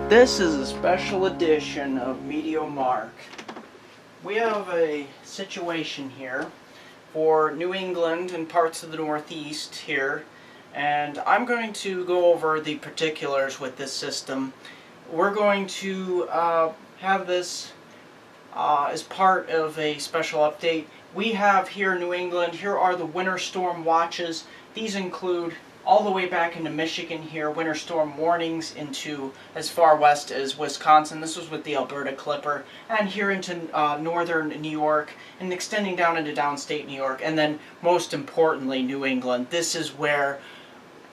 This is a special edition of Meteor Mark. We have a situation here for New England and parts of the Northeast here, and I'm going to go over the particulars with this system. We're going to have this as part of a special update. We have here in New England, here are the winter storm watches. These include all the way back into Michigan here, winter storm warnings into as far west as Wisconsin. This was with the Alberta Clipper, and here into northern New York, and extending down into downstate New York, and then most importantly New England. This is where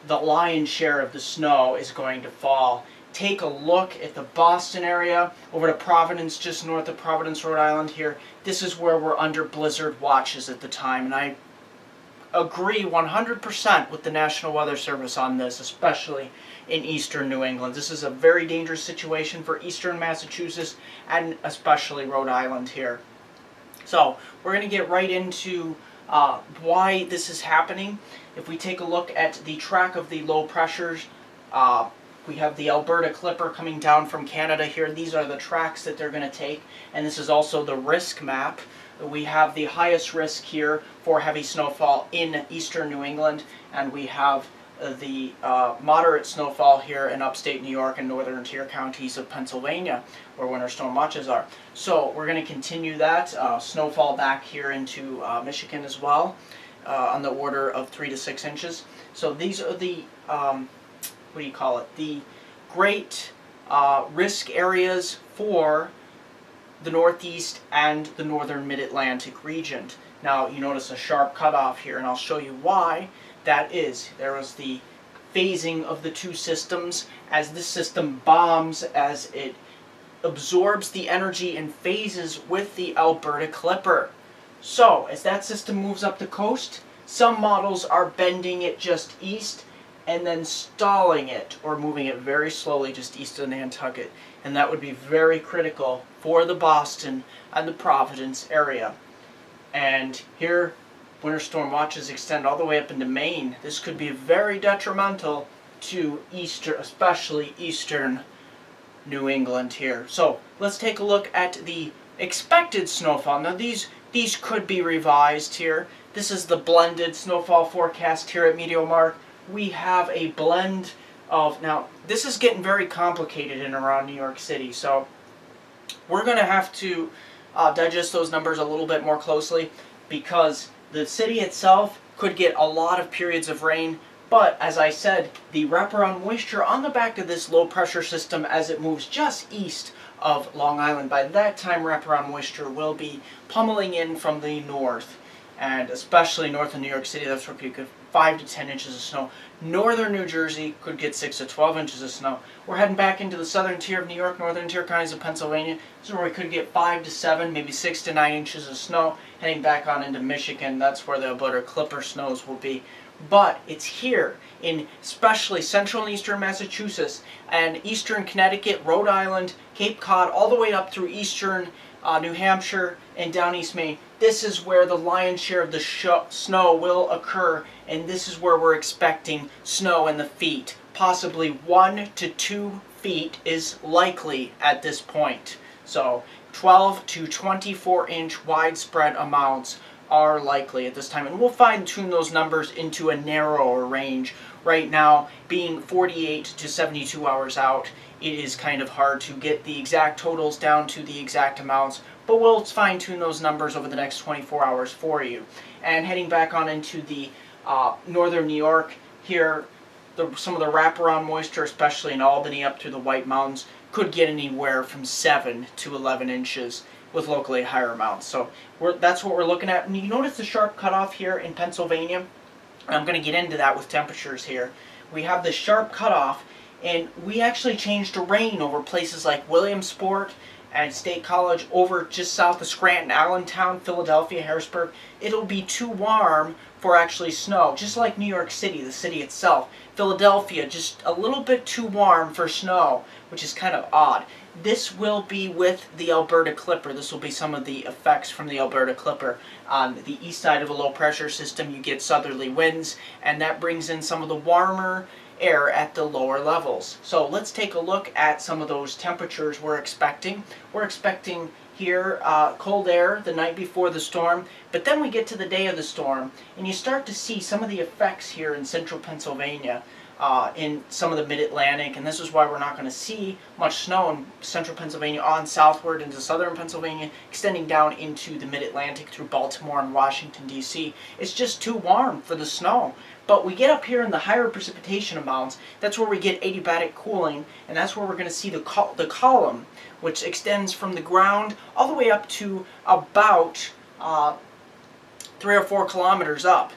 the lion's share of the snow is going to fall. Take a look at the Boston area, over to Providence, just north of Providence, Rhode Island here. This is where we're under blizzard watches at the time, and I agree 100% with the National Weather Service on this, especially in eastern New England. This is a very dangerous situation for eastern Massachusetts and especially Rhode Island here. So we're going to get right into why this is happening. If we take a look at the track of the low pressures, we have the Alberta Clipper coming down from Canada here. These are the tracks that they're going to take, and this is also the risk map. We have the highest risk here for heavy snowfall in eastern New England, and we have the moderate snowfall here in upstate New York and northern tier counties of Pennsylvania, where winter storm watches are. So we're going to continue that snowfall back here into Michigan as well, on the order of 3 to 6 inches. So these are the the great risk areas for the Northeast and the northern mid-Atlantic region. Now you notice a sharp cutoff here, and I'll show you why that is. There was the phasing of the two systems as this system bombs, as it absorbs the energy and phases with the Alberta Clipper. So as that system moves up the coast, some models are bending it just east and then stalling it, or moving it very slowly just east of Nantucket. And that would be very critical for the Boston and the Providence area. And here, winter storm watches extend all the way up into Maine. This could be very detrimental to especially eastern New England here. So let's take a look at the expected snowfall. Now these could be revised here. This is the blended snowfall forecast here at Meteor Mark. We have a blend of, now this is getting very complicated in around New York City, so we're going to have to digest those numbers a little bit more closely, because the city itself could get a lot of periods of rain, but as I said, the wraparound moisture on the back of this low pressure system as it moves just east of Long Island, by that time wraparound moisture will be pummeling in from the north, and especially north of New York City. That's where you could 5 to 10 inches of snow. Northern New Jersey could get 6 to 12 inches of snow. We're heading back into the southern tier of New York, northern tier counties of Pennsylvania. This is where we could get 5 to 7, maybe 6 to 9 inches of snow. Heading back on into Michigan, that's where the Alberta Clipper snows will be. But it's here in especially central and eastern Massachusetts and eastern Connecticut, Rhode Island, Cape Cod, all the way up through eastern New Hampshire and down East Maine. This is where the lion's share of the snow will occur, and this is where we're expecting snow in the feet. Possibly 1 to 2 feet is likely at this point. So 12 to 24 inch widespread amounts are likely at this time, and we'll fine-tune those numbers into a narrower range. Right now, being 48 to 72 hours out, it is kind of hard to get the exact totals down to the exact amounts, but we'll fine-tune those numbers over the next 24 hours for you. And heading back on into the northern New York here, some of the wraparound moisture, especially in Albany up through the White Mountains, could get anywhere from 7 to 11 inches with locally higher amounts. So that's what we're looking at. And you notice the sharp cutoff here in Pennsylvania. I'm going to get into that with temperatures here. We have the sharp cutoff, and we actually changed to rain over places like Williamsport and State College, over just south of Scranton, Allentown, Philadelphia, Harrisburg. It'll be too warm for actually snow, just like New York City, the city itself. Philadelphia, just a little bit too warm for snow, which is kind of odd. This will be with the Alberta Clipper. This will be some of the effects from the Alberta Clipper. On the east side of a low pressure system, you get southerly winds, and that brings in some of the warmer air at the lower levels. So let's take a look at some of those temperatures we're expecting. We're expecting here cold air the night before the storm, but then we get to the day of the storm and you start to see some of the effects here in central Pennsylvania, in some of the mid-Atlantic, and this is why we're not going to see much snow in central Pennsylvania on southward into southern Pennsylvania, extending down into the mid-Atlantic through Baltimore and Washington, D.C. It's just too warm for the snow. But we get up here in the higher precipitation amounts, that's where we get adiabatic cooling, and that's where we're going to see the column, which extends from the ground all the way up to about 3 or 4 kilometers up,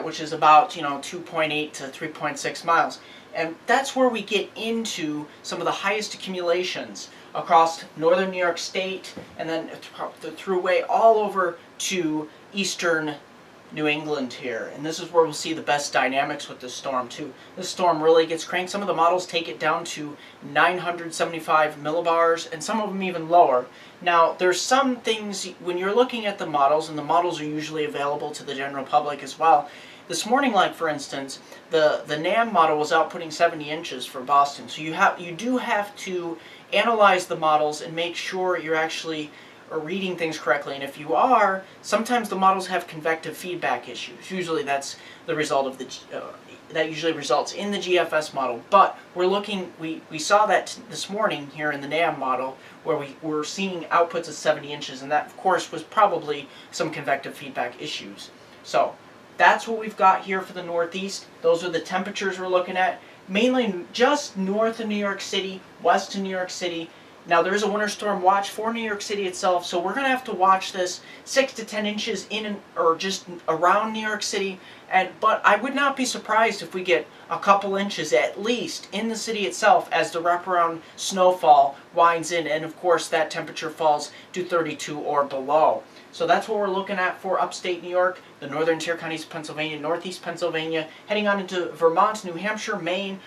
which is about 2.8 to 3.6 miles. And that's where we get into some of the highest accumulations across northern New York State, and then throughway all over to eastern New England here. And this is where we'll see the best dynamics with this storm too. This storm really gets cranked. Some of the models take it down to 975 millibars, and some of them even lower. Now, there's some things, when you're looking at the models, and the models are usually available to the general public as well. This morning, like for instance, the NAM model was outputting 70 inches for Boston. So you do have to analyze the models and make sure you're actually reading things correctly. And if you are, sometimes the models have convective feedback issues. Usually that's the result of that usually results in the GFS model. But we're looking, we saw that this morning here in the NAM model, where we were seeing outputs of 70 inches, and that of course was probably some convective feedback issues. So that's what we've got here for the Northeast. Those are the temperatures we're looking at, mainly just north of New York City, west of New York City. Now there is a winter storm watch for New York City itself, so we're going to have to watch this 6 to 10 inches in or just around New York City. But I would not be surprised if we get a couple inches at least in the city itself as the wraparound snowfall winds in, and of course that temperature falls to 32 or below. So that's what we're looking at for upstate New York, the northern tier counties of Pennsylvania, northeast Pennsylvania, heading on into Vermont, New Hampshire, Maine,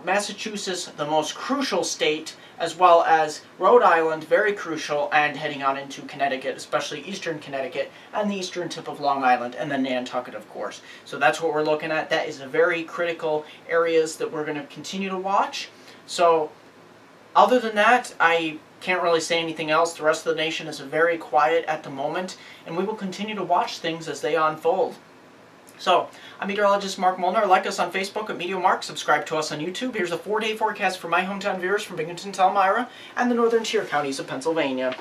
Massachusetts, the most crucial state, as well as Rhode Island, very crucial, and heading on into Connecticut, especially eastern Connecticut, and the eastern tip of Long Island, and then Nantucket, of course. So that's what we're looking at. That is a very critical areas that we're going to continue to watch. So other than that, I can't really say anything else. The rest of the nation is very quiet at the moment, and we will continue to watch things as they unfold. So, I'm meteorologist Mark Molnar. Like us on Facebook at MeteoMark. Subscribe to us on YouTube. Here's a 4-day forecast for my hometown viewers from Binghamton to Elmira and the northern tier counties of Pennsylvania.